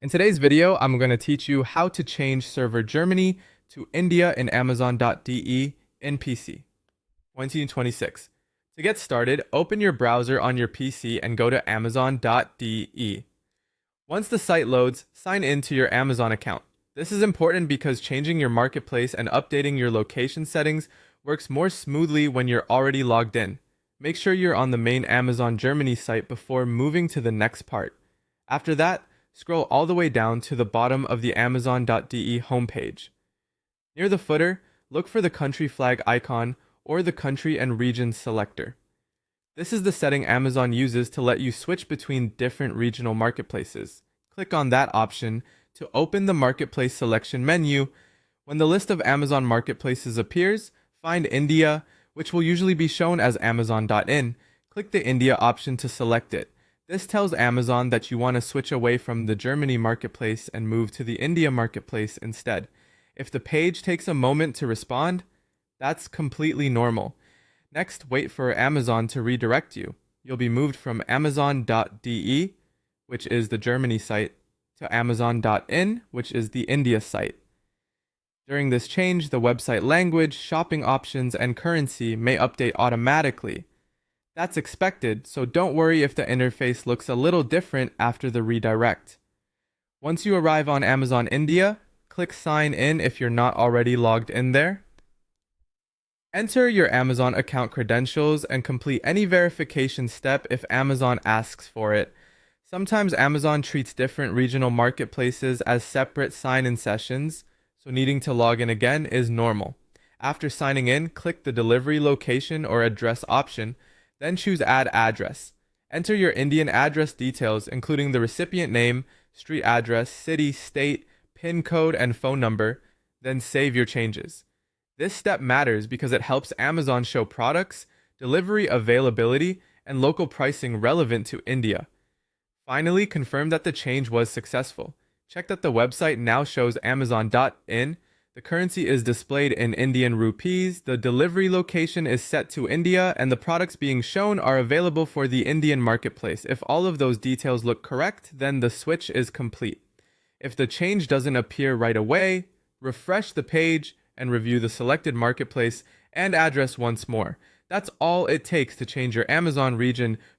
In today's video, I'm going to teach you how to change server Germany to India in Amazon.de in PC. 2026. To get started, open your browser on your PC and go to Amazon.de. Once the site loads, sign in to your Amazon account. This is important because changing your marketplace and updating your location settings works more smoothly when you're already logged in. Make sure you're on the main Amazon Germany site before moving to the next part. After that, scroll all the way down to the bottom of the Amazon.de homepage. Near the footer, look for the country flag icon or the country and region selector. This is the setting Amazon uses to let you switch between different regional marketplaces. Click on that option to open the marketplace selection menu. When the list of Amazon marketplaces appears, find India, which will usually be shown as Amazon.in. Click the India option to select it. This tells Amazon that you want to switch away from the Germany marketplace and move to the India marketplace instead. If the page takes a moment to respond, that's completely normal. Next, wait for Amazon to redirect you. You'll be moved from Amazon.de, which is the Germany site, to Amazon.in, which is the India site. During this change, the website language, shopping options, and currency may update automatically. That's expected, so don't worry if the interface looks a little different after the redirect. Once you arrive on Amazon India, click Sign In if you're not already logged in there. Enter your Amazon account credentials and complete any verification step if Amazon asks for it. Sometimes Amazon treats different regional marketplaces as separate sign-in sessions, so needing to log in again is normal. After signing in, click the delivery location or address option, then choose Add Address. Enter your Indian address details, including the recipient name, street address, city, state, PIN code, and phone number, then save your changes. This step matters because it helps Amazon show products, delivery availability, and local pricing relevant to India. Finally, confirm that the change was successful. Check that the website now shows Amazon.in. The currency is displayed in Indian rupees, the delivery location is set to India, and the products being shown are available for the Indian marketplace. If all of those details look correct, then the switch is complete. If the change doesn't appear right away, refresh the page and review the selected marketplace and address once more. That's all it takes to change your Amazon region